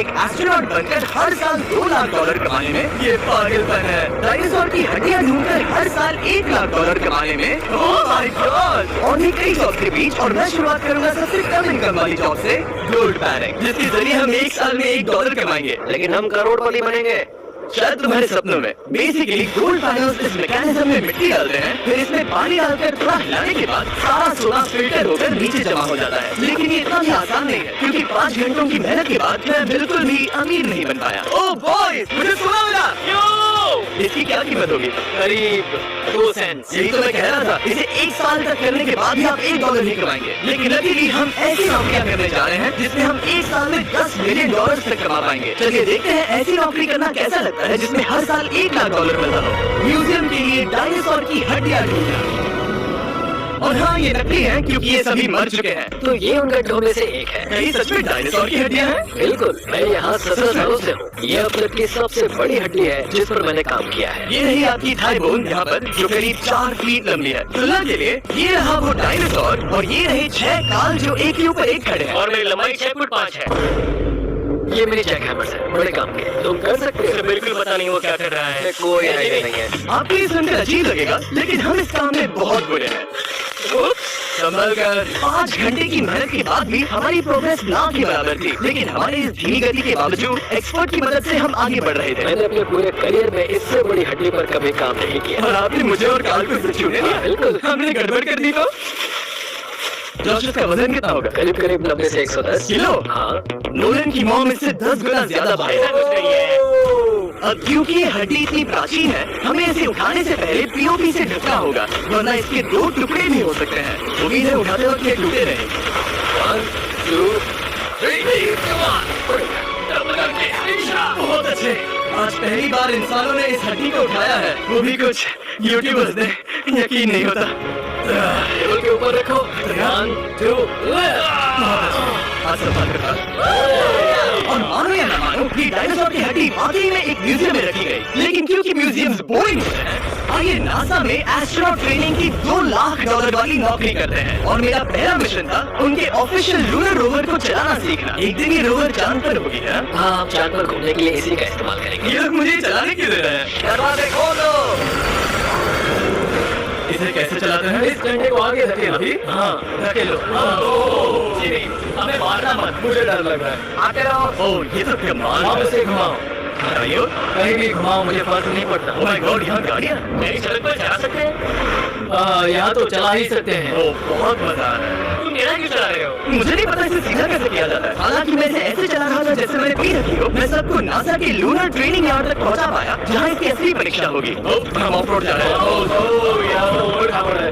एक एस्ट्रोनॉट बनकर हर साल $2 लाख कमाने में ये पागलपन है। डायनासोर की हड्डियां ढूंढकर हर साल $1 लाख कमाने में ओह माय गॉड। और भी कई जॉब के बीच, और मैं शुरुआत करूंगा सबसे कम इनकम वाली जॉब से, गोल्ड पैनिक, जिसके जरिए हम एक साल में $1 कमाएंगे। लेकिन हम करोड़पति बनेंगे शायद तुम्हारे सपनों में। बेसिकली गोल्ड पैनल्स इस मैकेनिज्म में मिट्टी डालते हैं, फिर इसमें पानी डालकर थोड़ा हिलाने के बाद सारा सोना फिल्टर होकर नीचे जमा हो जाता है। लेकिन ये इतना भी आसान नहीं है, क्योंकि 5 घंटों की मेहनत के बाद मैं बिल्कुल भी अमीर नहीं बन पाया। ओह बॉयज, मुझे सोना मिला। इसकी क्या कीमत होगी? करीब 2 सेंट्स। यही तो मैं कह रहा था। इसे 1 साल तक करने के बाद भी आप $1 नहीं कमाएंगे। लेकिन लकीली हम ऐसी नौकरियां करने जा रहे हैं जिसमें हम 1 साल में $10 मिलियन तक कमा पाएंगे। चलिए देखते हैं ऐसी नौकरी करना कैसा लगता है जिसमें हर साल $1 लाख मिलता हो। म्यूजियम के लिए डायनासोर की हड्डियां ढूंढना। और हाँ, ये नकली है क्योंकि ये सभी मर चुके हैं। तो ये उन गड्ढों में से एक है। कहीं सच में डायनासोर की हड्डियां हैं? बिल्कुल, मैं यहाँ 17 सालों से हूँ। ये अब तक की सबसे बड़ी हड्डी है जिस पर मैंने काम किया है। ये रही आपकी थाई बोन यहाँ पर, जो करीब 4 फीट लंबी है। तुलना के लिए ये रहा वो डायनासोर, और ये रहे 6 काल जो एक के ऊपर एक खड़े हैं। और मेरी लंबाई 6 फुट 5 है। ये मेरी जैक हैमर्स है, बड़े काम के। तुम कर सकते हो? बिल्कुल पता नहीं वो क्या कर रहा है। कोई आइडिया नहीं है। आपको ये सुनकर अजीब लगेगा, लेकिन हम इस काम में बहुत बुरे हैं। संभल कर 5 घंटे की मेहनत के बाद भी हमारी प्रोग्रेस ना के बराबर थी। लेकिन हमारे इस धीमी गति के बावजूद एक्सपर्ट की मदद से हम आगे बढ़ रहे थे। मैंने अपने पूरे करियर में इससे बड़ी हड्डी पर कभी काम नहीं किया। और आपने मुझे और काल को इससे छूने दिया। बिल्कुल। हमने गड़बड़ कर दी तो जॉश, इसका वजन कितना होगा? करीब 90 से 110 किलो। हाँ। नोलन की मॉम इससे 10 गुना ज्यादा भारी है। अब क्योंकि ये हड्डी इतनी प्राचीन है, हमें इसे उठाने से पहले पीओपी से ढकना होगा, वरना इसके 2 टुकड़े भी हो सकते हैं। उम्मीद है उठाते वक्त ये टूटे रहे। 1 2 3 बहुत अच्छे। आज पहली बार इंसानों ने इस हड्डी को उठाया है, वो भी कुछ यूट्यूबर्स ने। यकीन नहीं होता। टेबल के ऊपर रखो। 1 2 और मानो या ना मानो, ये डायनासोर की हड्डी वाकई में एक म्यूजियम में रखी गई। लेकिन क्योंकि म्यूजियम्स बोरिंग होते हैं, आइए नासा में एस्ट्रोनॉट ट्रेनिंग की $2 लाख वाली नौकरी करते हैं। और मेरा पहला मिशन था उनके ऑफिशियल लूनर रोवर को चलाना सीखना। एक दिन ये रोवर चांद पर होगी ना? हाँ, आप चांद पर घूमने के लिए इसी का इस्तेमाल करेंगे। ये लोग मुझे चलाने क्यों दे रहे हैं? दरवाजे खोलो। इसे कैसे चलाते हैं? इस डंडे को आगे धकेलो। अभी? हाँ, धकेलो। जी नहीं, हमें मारना मत, मुझे डर लग रहा है। आते रहो। ओह, ये तो कमाल आप है। उसे घुमाओ। बताइए। कहीं भी घुमाओ, मुझे फर्क नहीं पड़ता। ओह माय गॉड, यहाँ गाड़ियाँ। मेरी सड़क पर चला सकते हैं? यहाँ तो चला ही सकते हैं। ओह, बहुत मजा आ रहा है। तुम मेरा क्यों चला रहे हो? मुझे नहीं पता इसे सीधा कैसे किया जाता है। हालांकि मैं इसे ऐसे चला रहा था जैसे मैंने पी रखी हो। मैं सबको नासा के लूनर ट्रेनिंग यार्ड तक पहुंचा पाया, जहां इसकी असली परीक्षा होगी। हम ऑफ रोड जा रहे हैं।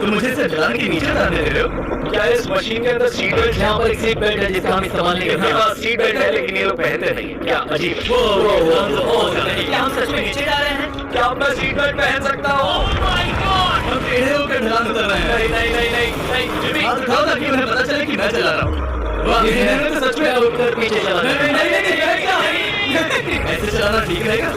तो मुझे इसे ढलान के नीचे उतारने दे रहे हो? क्या इस मशीन के अंदर सीट बेल्ट? यहाँ पर एक सीट बेल्ट है जिसका हम इस्तेमाल नहीं करते। हाँ, सीट बेल्ट है, लेकिन ये लोग पहनते नहीं। क्या अजीब है। क्या हम सच में नीचे जा रहे हैं? क्या मैं सीट बेल्ट पहन सकता हूँ? हम टेढ़े होकर ढलान उतर रहे हैं। नहीं। हाथ उठाओ ताकि उन्हें पता चले कि मैं चला रहा हूँ। वाह, ये तो सच में उत्तर पीछे चला रहे हैं। नहीं, ऐसे चलाना ठीक रहेगा?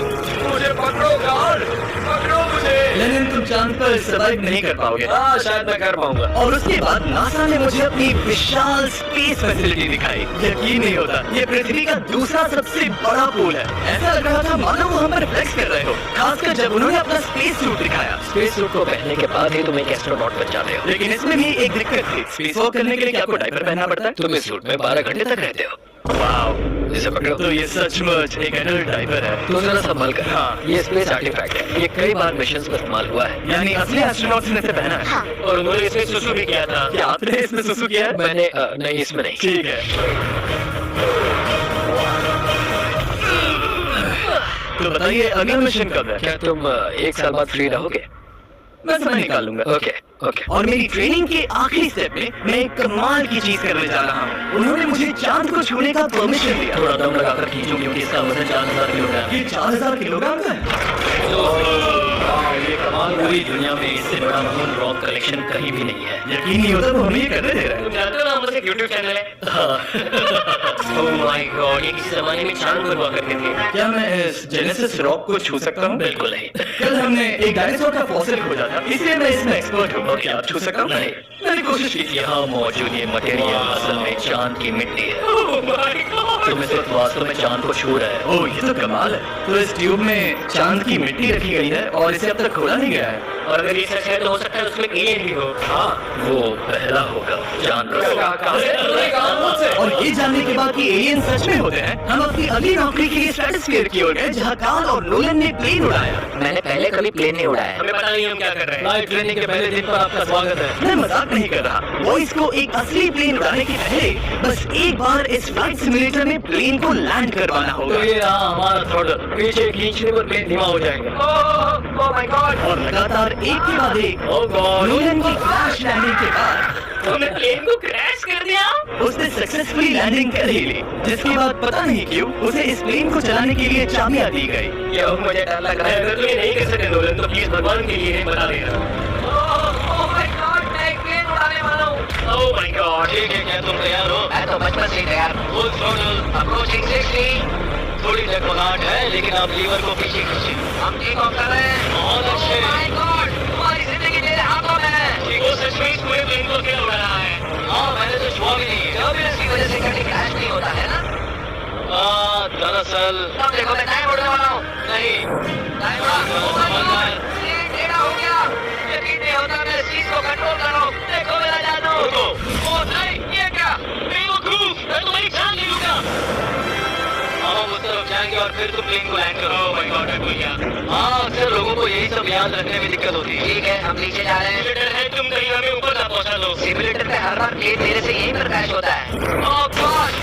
मुझे पकड़ो गार्ड, पकड़ो मुझे। लेकिन तुम चांद पर सर्वाइव नहीं कर पाओगे। हाँ, शायद मैं कर पाऊंगा। और उसके बाद नासा ने मुझे अपनी विशाल स्पेस फैसिलिटी दिखाई। यकीन नहीं होता, ये पृथ्वी का दूसरा सबसे बड़ा पूल है। ऐसा लग रहा था मानो वो हम पर फ्लेक्स कर रहे हो, खासकर जब उन्होंने अपना स्पेस सूट दिखाया। स्पेस सूट को पहनने के बाद ही तुम एक एस्ट्रोनॉट बन जाते हो। लेकिन इसमें भी एक दिक्कत थी। स्पेस वॉक करने के लिए क्या आपको डायपर पहनना पड़ता है? तुम इस सूट में 12 घंटे तक रहते हो। वाओ, इसे पकड़ो। तो ये सचमुच एक एडल्ट डायपर है। तू जरा संभल कर। हाँ। ये स्पेस आर्टिफैक्ट है। ये कई बार मिशंस में इस्तेमाल हुआ है। यानी असली एस्ट्रोनॉट्स ने इसे पहना है। हाँ। और उन्होंने इसमें सुसु भी किया था। क्या आपने इसमें सुसु किया है? मैंने नहीं, इसमें नहीं। ठीक है। तो बताइए अगला मिशन कब है? क्या तुम 1 साल बाद फ्री रहोगे? मैं समय निकाल लूंगा। Okay okay. और मेरी ट्रेनिंग के आखिरी स्टेप में मैं एक कमाल की चीज करने जा रहा हूँ। उन्होंने मुझे चांद को छूने का परमिशन दिया। थोड़ा दम लगाकर खींचो क्योंकि इसका वजन 4000 किलोग्राम है। ये 4000 किलोग्राम का है। ये कमाल, पूरी दुनिया में इससे बड़ा मशहूर रॉक कलेक्शन कहीं भी नहीं है। यकीन नहीं होता तो हमें ये करने दे रहा है। तुम जानते हो ना, हमारे एक YouTube चैनल है। ओह माय गॉड, ये किसी जमाने में चांद पर हुआ करते थे। क्या मैं इस जेनेसिस रॉक को छू सकता हूँ? बिल्कुल नहीं। कल हमने एक डायनासोर का फॉसिल खोजा था, इसलिए मैं इसमें एक्सपर्ट हूँ। क्या आप छू सकता हूँ? नहीं। मैं मैंने कोशिश की। यहाँ मौजूद ये मटेरियल असल में चांद की मिट्टी है। Oh my God! तुम इस वक्त वास्तव में चांद को छू रहे हो। ओह, ये तो कमाल है। तो इस ट्यूब में चांद की मिट्टी रखी गई है और इसे अब तक खोला नहीं गया है। और अगर ये सच है तो हो सकता है उसमें एलियन भी हो। हाँ, वो पहला होगा चांद और ये जानने के बाद कि एलियन सच में होते हैं, हम अपनी अगली नौकरी के लिए स्ट्रेटोस्फीयर की ओर गए, जहाँ कार्ल और नोलन ने प्लेन उड़ाया। मैंने पहले कभी प्लेन नहीं उड़ाया है। हमें पता नहीं हम क्या कर रहे हैं। फ्लाइट ट्रेनिंग के पहले दिन पर आपका स्वागत है। मैं मजाक नहीं कर रहा। वो इसको एक असली प्लेन उड़ाने के पहले बस एक बार इस फ्लाइट सिमुलेटर में प्लेन को लैंड करवाना होगा। तो ये रहा हमारा थ्रोटल। पीछे खींचने पर प्लेन धीमा हो जाएगा। Oh my God! और लगातार एक के बाद एक ओह गॉड, नोलन की क्रैश लैंडिंग के बाद तुमने प्लेन को क्रैश कर दिया? उसने सक्सेसफुली लैंडिंग कर ही ली, जिसके बाद पता नहीं क्यों उसे इस प्लेन को चलाने के लिए चाबियां दी गई। ये मुझे डर लग रहा है। अगर तुम ये नहीं कर सकते नोलन तो प्लीज भगवान के लिए बता देना। Oh my God! मैं एक प्लेन उड़ाने वाला हूँ। Oh my God! ठीक है, क्या तुम तैयार हो? मैं तो बचपन से ही तैयार हूँ। Full throttle, approaching 60। थोड़ी जगमगाहट है लेकिन आप लीवर को पीछे खींचिए। हम टेक ऑफ कर रहे हैं। बहुत अच्छे। Oh my God! तुम्हारी जिंदगी मेरे हाथों में है। वो सच में इस पूरे प्लेन को अकेला उड़ा रहा है। हाँ, मैंने तो छुआ भी नहीं है। टर्बुलेंस की वजह से कभी क्रैश नहीं होता है ना? दरअसल तब देखो मैं टाइम उड़ने वाला हूँ। नहीं। टाइम उड़ा। Oh my God! प्लेन टेढ़ा हो गया। यकीन नहीं होता मैं इस चीज को कंट्रोल कर रहा हूँ। देखो मेरा जानू। ओ नहीं, ये क्या? बेवकूफ! मैं तुम्हारी जान ले लूंगा। हम उस तरफ जाएंगे और फिर तुम प्लेन को लैंड करो। Oh my God! मैं भूल गया। हाँ, अक्सर लोगों को यही सब याद रखने में दिक्कत होती है। ठीक है, हम नीचे जा रहे हैं। मुझे डर है तुम कहीं हमें ऊपर ना पहुंचा दो। सिमुलेटर पे हर बार प्लेन मेरे से यहीं पर क्रैश होता है। Oh God!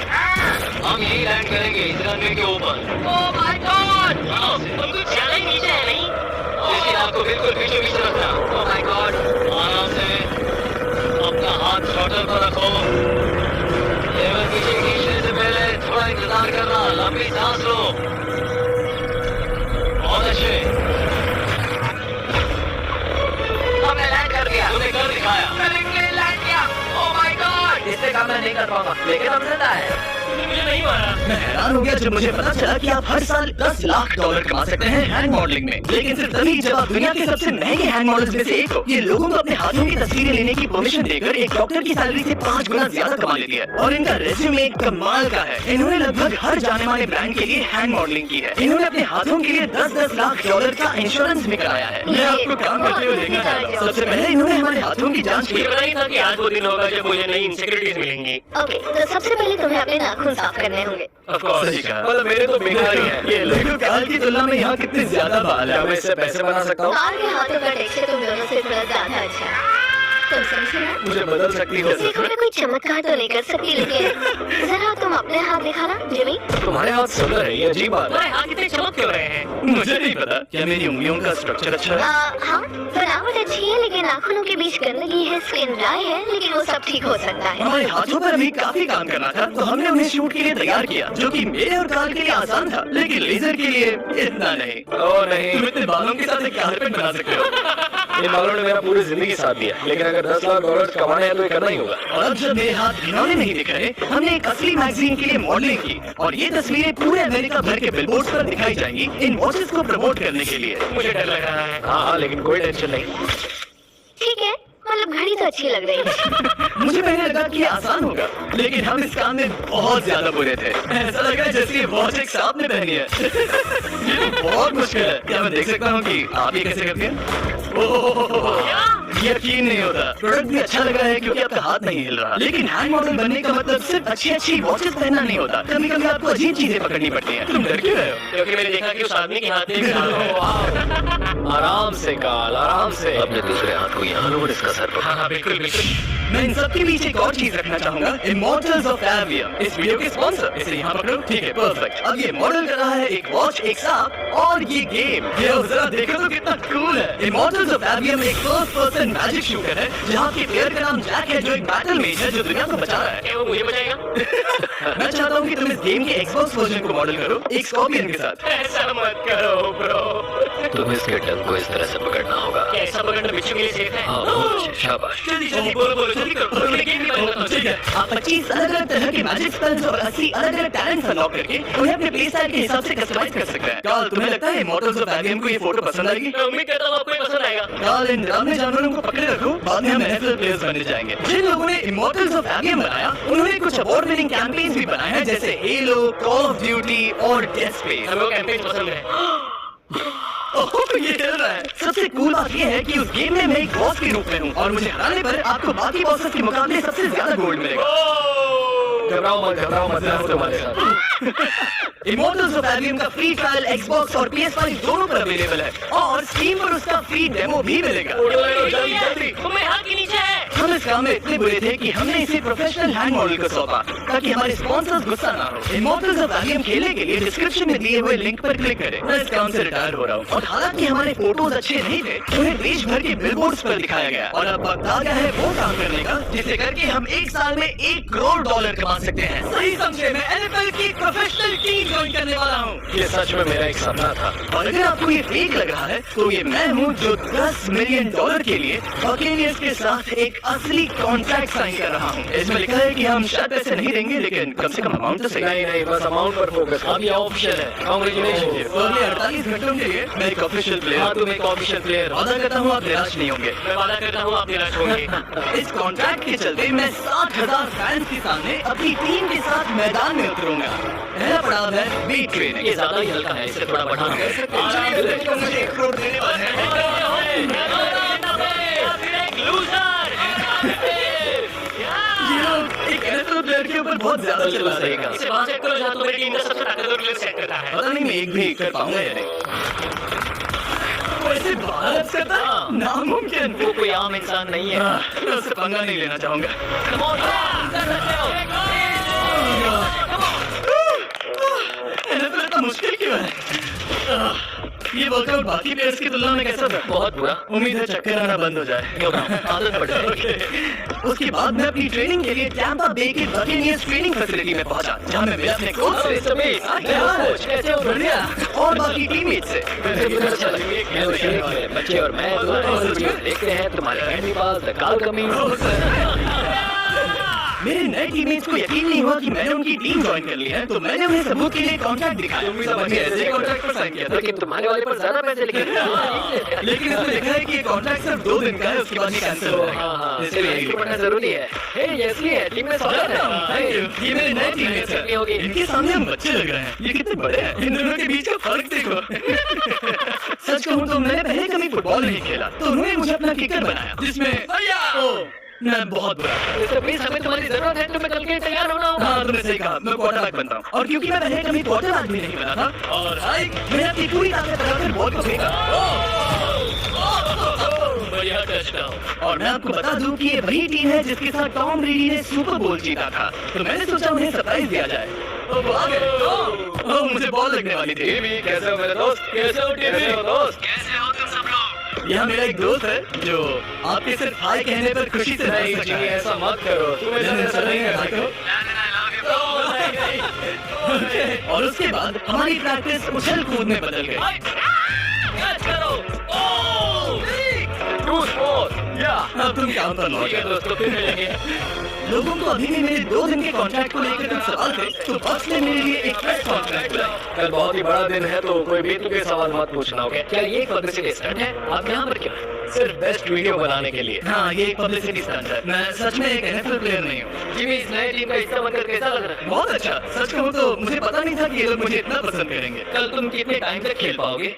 हम यही लैंड करेंगे इस रनवे के ऊपर। Oh my God! तुम कुछ ज्यादा ही नीचे है नहीं? लेकिन आपको बिल्कुल बीचों बीच रखना। Oh my God! आराम से अपना हाथ थ्रोटल पर रखो। लेवल पीछे खींचने से पहले थोड़ा इंतजार करना। लंबी सांस लो। बहुत अच्छे। हमने लैंड कर दिया। तुमने कर दिखाया। मैंने प्लेन लैंड किया। Oh my God! इससे काम मैं नहीं कर पाऊंगा, लेकिन हम जिंदा है। तुमने मुझे नहीं मारा। मैं हैरान हो गया जब मुझे पता चला कि आप हर साल 10 लाख डॉलर कमा सकते हैं हैंड मॉडलिंग में, लेकिन सिर्फ तभी जब आप दुनिया के सबसे महंगे हैंड मॉडल्स में से एक हो। ये लोगों को अपने हाथों की तस्वीरें लेने की परमिशन देकर एक डॉक्टर की सैलरी से 5 गुना ज्यादा कमा लेती है। और इनका रेज्यूमे कमाल का है। इन्होंने लगभग हर जाने माने ब्रांड के लिए हैंड मॉडलिंग की है। इन्होंने अपने हाथों के लिए 10-10 लाख डॉलर का इंश्योरेंस भी कराया है। मैं आपको काम करते हुए देखना चाहता हूँ। सबसे पहले इन्होंने हमारे हाथों की जाँच की। मुझे पता नहीं था कि आज वो दिन होगा जब मुझे नई इनसिक्योरिटीज मिलेंगी। ओके, तो सबसे पहले तुम्हें अपने नाखून साफ करने होंगे। Of course. सही कहा। मतलब मेरे तो बेकार ही है। ये लोगों काल की तुलना में यहाँ कितने ज्यादा बाल है। मैं इससे पैसे बना सकता हूँ? कार के हाथों का टेक्सचर तुम दोनों से थोड़ा ज्यादा अच्छा है। तुम समझे ना? मुझे बदल सकती हो। देखो मैं कोई चमत्कार तो नहीं कर सकती, लेकिन जरा तुम अपने हाथ दिखाना जिमी। तुम्हारे हाथ सुंदर है, ये अजीब बात है। तुम्हारे हाथ कितने चमक क्यों रहे हैं? मुझे नहीं पता। क्या मेरी उंगलियों का स्ट्रक्चर अच्छा है? हाँ, बनावट अच्छी है, लेकिन नाखूनों के बीच गंदगी है, स्किन ड्राई है, लेकिन वो सब ठीक हो सकता है। हमारे हाथों पर अभी काफी काम करना था, तो हमने उन्हें शूट के लिए तैयार किया, जो कि मेरे और कार्ल के लिए आसान था, लेकिन लेजर के लिए इतना नहीं। ओह नहीं, तुम इतने बालों के साथ एक कारपेट बना सकते हो। इन बालों ने मेरा पूरी जिंदगी साथ दिया, लेकिन अगर 10 लाख डॉलर कमाने हैं तो ये करना ही होगा। और अब जब मेरे हाथ घिनौने नहीं दिख रहे, हमने एक असली मैगजीन के लिए मॉडलिंग की, और ये तस्वीरें पूरे अमेरिका भर के बिलबोर्ड्स पर दिखाई जाएंगी इन वॉचेस को प्रमोट करने के लिए। मुझे डर लग रहा है। हाँ, लेकिन कोई टेंशन नहीं। ठीक है, मतलब घड़ी तो अच्छी लग रही है। मुझे पहले लगा कि ये आसान होगा, लेकिन हम इस काम में बहुत ज्यादा बुरे थे। ऐसा लग रहा है जैसे ये वॉच एक सांप ने पहनी है। ये तो बहुत मुश्किल है। क्या मैं देख सकता हूँ कि आप ये कैसे करते हैं? ओह, यकीन नहीं होता। प्रोडक्ट भी अच्छा लगा है क्योंकि आपका हाथ नहीं हिल रहा, लेकिन हैंड मॉडल बनने का मतलब सिर्फ अच्छी वॉचेस पहनना नहीं होता। कभी कभी आपको अजीब चीजें पकड़नी पड़ती हैं। तुम डर क्यों रहे हो? क्योंकि मैंने देखा कि उस आदमी के हाथ में एक दाल है। आराम से काल, आराम से। अपने दूसरे हाथ को यहाँ लो और इसका सर पकड़ो। हाँ हाँ, बिल्कुल बिल्कुल। मैं इन सबके बीच एक और चीज रखना चाहूंगा, इमॉर्टल्स ऑफ एवियम, इस वीडियो के स्पॉन्सर। इसे यहाँ पकड़ो, ठीक है, परफेक्ट। अब ये मॉडल कर रहा है एक वॉच, एक सांप और ये गेम। ये जरा देखो तो कितना कूल है। इमॉर्टल्स ऑफ एवियम एक फर्स्ट पर्सन मैजिक शूटर है, जहाँ के प्लेयर का नाम जैक है, जो एक बैटल मेज है जो दुनिया को बचा रहा है। क्या वो मुझे बचाएगा? मैं चाहता हूँ कि तुम इस गेम के एक्सबॉक्स वर्जन को मॉडल करो एक स्कॉर्पियन के साथ। ऐसा मत करो ब्रो। तुम्हें इसके डंक को इस तरह से पकड़ना होगा। क्या ऐसा पकड़ना बिच्छू के लिए सेफ है? हाँ, बहुत अच्छे, शाबाश। जल्दी जल्दी बोलो बोलो जल्दी करो। मैं गेम नहीं बनेगा। ठीक है, आप 25 अलग-अलग तरह के मैजिक स्पेल्स और 80 अलग-अलग टैलेंट्स अनलॉक करके उन्हें अपने प्ले स्टाइल के हिसाब से कस्टमाइज कर सकते हैं। कार्ल, तुम्हें लगता है इमॉर्टल्स ऑफ एवियम को ये फोटो पसंद आएगी? मैं उम्मीद करता हूँ आपको ये पसंद आएगा। कार्ल, इन डरावने जानवरों को पकड़े रखो, बाद में हम NFL प्लेयर्स बनने जाएंगे। जिन लोगों ने इमॉर्टल्स ऑफ एवियम बनाया, उन्होंने कुछ अवार्ड विनिंग कैंपेन्स भी बनाए हैं, जैसे Halo, Call of Duty और Dead Space। हमें वो कैंपेन पसंद है। ओह, ये चल रहा है। सबसे कूल बात ये है कि उस गेम में मैं एक बॉस के रूप में हूँ और मुझे हराने पर आपको बाकी बॉसेस के मुकाबले सबसे ज्यादा गोल्ड मिलेगा। घबराओ मत मैं हूं तुम्हारे साथ। इमॉर्टल्स ऑफ एवियम का फ्री ट्रायल Xbox और PS5 दोनों पर अवेलेबल है और Steam पर उसका फ्री डेमो भी मिलेगा। जल्दी जल्दी। वो मेरे हाथ के नीचे है। हम इस काम में इतने बुरे थे कि हमने इसे प्रोफेशनल हैंड मॉडल को सौंपा ताकि हमारे स्पॉन्सर्स गुस्सा ना हो। इमॉर्टल्स ऑफ एवियम खेलने के लिए डिस्क्रिप्शन में दिए हुए लिंक पर क्लिक करें। मैं इस काम से रिटायर हो रहा हूँ और हालांकि हमारे फोटोज अच्छे नहीं थे, उन्हें देश भर के बिलबोर्ड्स पर दिखाया गया और अब वक्त आ गया है वो काम करने का जिसे करके हम एक साल में $1 करोड़ कमा सकते हैं। सही समझे, मैं NFL की प्रोफेशनल टीम ज्वाइन करने वाला हूँ। ये सच में मेरा एक सपना था। और अगर आपको ये फेक लग रहा है तो ये मैं हूँ जो $10 मिलियन के लिए बकेनियर्स के साथ एक असली कॉन्ट्रैक्ट साइन कर रहा हूँ। इसमें लिखा है कि हम शायद पैसे नहीं देंगे, लेकिन कम से कम अमाउंट तो सही। नहीं, बस अमाउंट पर फोकस। अब ये ऑफिशियल है। कांग्रेचुलेशन। अगले 48 घंटों के लिए मैं एक ऑफिशियल हाँ, प्लेयर तुम एक ऑफिशियल प्लेयर। वादा करता हूँ आप निराश नहीं होंगे। मैं वादा करता हूँ आप निराश होंगे। इस कॉन्ट्रैक्ट के चलते मैं 60,000 फैंस के सामने अपनी टीम के साथ मैदान में उतरूंगा। पहला पड़ाव है वेट ट्रेनिंग। ये ज्यादा ही हल्का है, इसे थोड़ा बढ़ाना है। मुझे 1 करोड़ देने वाले हैं। ये लोग एक NFL प्लेयर के ऊपर बहुत ज्यादा चला रहे हैं। इसे वहां सेट करो जहाँ तुम्हारी टीम का सबसे ताकतवर प्लेयर सेट करता है। पता नहीं मैं एक भी कर पाऊंगा या नहीं। वैसे भारत करता है? नामुमकिन। वो कोई आम इंसान नहीं है। मैं उससे पंगा नहीं लेना चाहूंगा। NFL इतना मुश्किल क्यों है? ये वर्कआउट बाकी प्लेयर्स की तुलना में कैसा था? बहुत बुरा। उम्मीद है चक्कर आना बंद हो जाए। आदत पड़ जाएगी। उसके बाद मैं अपनी ट्रेनिंग के लिए टैम्पा बे के बकेनियर्स ट्रेनिंग फैसिलिटी में पहुंचा, जहां मैं मिला अपने कोच से कैसे हो? बढ़िया और बाकी टीममेट से। बच्चे और मैं देखते हैं तुम्हारे फैमिली पास काल कमी। मेरे नए टीममेट्स को यकीन नहीं हुआ कि मैंने उनकी टीम ज्वाइन कर ली है, तो मैंने उन्हें सबूत के लिए कॉन्ट्रैक्ट दिखाया। मैंने ऐसे कॉन्ट्रैक्ट पर साइन किया था, लेकिन तुम्हारे वाले पर ज्यादा पैसे लिखे। लेकिन इसमें लिखा है कि ये कॉन्ट्रैक्ट सिर्फ 2 दिन का है, उसके बाद ये कैंसिल हो जाएगा। इसलिए इसलिए पढ़ना जरूरी है। ये टीम में स्वागत है। ये मेरे नए टीममेट्स हैं। इनके सामने हम बच्चे लग रहे हैं। ये कितने बड़े हैं। इन दोनों के बीच का फर्क देखो। सच कहूँ तो मैंने पहले कभी फुटबॉल नहीं खेला, तो उन्होंने मुझे अपना किकर बनाया, जिसमें मैं बहुत बुरा। प्लीज हमें तुम्हारी जरूरत है, तुम्हें कल के तैयार होना होगा। हाँ, तुमने सही कहा। मैं क्वार्टरबैक बनता हूँ और क्योंकि मैं पहले कभी क्वार्टरबैक भी नहीं बना था और मैंने अपनी पूरी ताकत लगाकर बॉल को फेंका। बढ़िया टचडाउन। और मैं आपको बता दूं कि ये वही टीम है जिसके साथ टॉम ब्रेडी ने सुपर बोल जीता था, तो मैंने सोचा उन्हें सरप्राइज दिया जाए। वो आ गए। मुझे बॉल लगने वाली थी। कैसे हो मेरे दोस्त? कैसे हो टीवी? कैसे हो तुम सब लोग? यहाँ मेरा एक दोस्त है जो आपके सिर्फ हाय कहने पर खुशी से नहीं नाच सकता जी, है। ऐसा मत करो। तुम्हें और उसके बाद हमारी प्रैक्टिस उछल कूद में बदल गई। अब तुम क्या पर लौट गए। दोस्तों फिर मिलेंगे। लोगों को अभी भी मेरे 2 दिन के कॉन्ट्रैक्ट को लेकर कुछ सवाल थे, तो बॉस ने मेरे लिए एक प्रेस कॉन्फ्रेंस बुलाई। कल बहुत ही बड़ा दिन है, तो कोई बेतुके सवाल मत पूछना, ओके? क्या ये एक पब्लिसिटी स्टंट है? आप यहाँ पर क्यों हैं? सिर्फ बेस्ट वीडियो बनाने के लिए। हाँ, ये एक पब्लिसिटी स्टंट है। मैं सच में एक NFL प्लेयर नहीं हूँ। जिमी, इस नए टीम का हिस्सा बनकर कैसा लग रहा है? बहुत अच्छा। सच कहूँ तो मुझे पता नहीं था कि ये लोग मुझे इतना पसंद करेंगे। कल तुम कितने टाइम तक खेल पाओगे?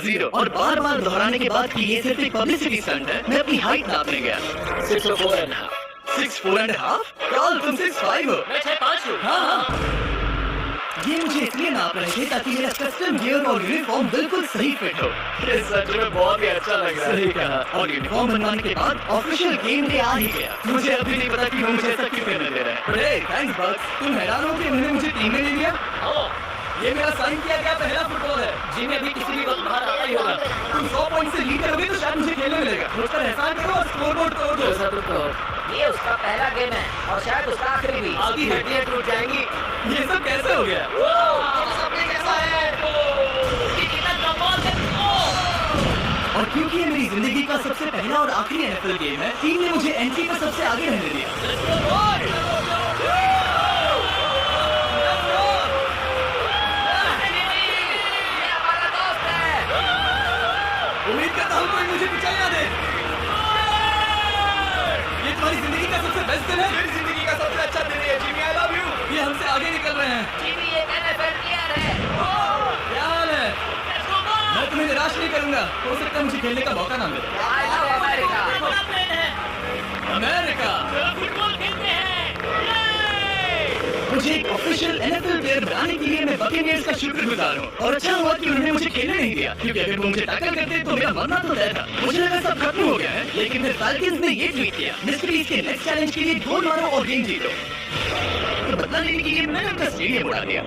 0 और बार बार दोहराने के बाद कि ये सिर्फ एक पब्लिसिटी स्टंट है, मैं अपनी हाइट नापने गया। 6'4.5". 6'4.5"? कल तुम 6'5" हो। मैं 6'5" हूँ। हाँ। ये मुझे इसलिए नाप रहे थे ताकि मेरा कस्टम गियर और यूनिफॉर्म बिल्कुल सही फिट हो। ये सच में बहुत ही अच्छा लग रहा है। सही कहा। और यूनिफॉर्म बनवाने के बाद ऑफिशियल गेम डे आ ही गया। मुझे अभी नहीं पता कि वो मुझे ऐसा क्यों करने दे रहे हैं। अरे थैंक्स बॉस, तुम हैरान हो कि उन्होंने मुझे टीम में ले लिया। ये मेरा साइन किया गया पहला फुटबॉल है। जिमी अभी किसी भी वक्त बाहर आता ही होगा। तुम 100 पॉइंट से लीड करोगे तो शायद मुझे खेलने मिलेगा। मुझ पर एहसान करो और स्कोरबोर्ड तोड़ दो। ऐसा तो कहो। ये उसका पहला गेम है और शायद उसका आखिरी भी। आधी हड्डियां टूट जाएंगी। ये सब कैसे हो गया? सबने कैसा है? ये कितना कमाल है। जिंदगी का सबसे पहला और आखिरी NFL गेम है। टीम ने मुझे एंट्री पर सबसे आगे रहने दिया। उम्मीद करता हूँ कोई मुझे पीछे ना दे। ये तुम्हारी जिंदगी का सबसे बेस्ट दिन है। मेरी जिंदगी का सबसे अच्छा दिन है जिमी, आई लव यू। ये हमसे आगे निकल रहे हैं। जिमी एक NFL प्लेयर है। क्या हाल है? मैं तुम्हें निराश नहीं करूंगा। हो सकता है मुझे खेलने का मौका ना मिले। I love America. America football खेलते हैं। मुझे एक ऑफिशियल NFL प्लेयर बनाने के लिए मैं बकेनियर्स का शुक्रगुजार हूँ। और अच्छा हुआ कि उन्होंने मुझे खेलने नहीं दिया, क्योंकि अगर वो मुझे टैकल करते तो मेरा मरना तो तय था। मुझे लगा सब खत्म हो गया है, लेकिन फिर फाल्कन्स ने ये ट्वीट किया, मिस्टर बीस्ट के नेक्स्ट चैलेंज के लिए गोल मारो और गेम जीतो। तो बदला लेने के लिए मैंने उनका स्टेडियम उड़ा दिया।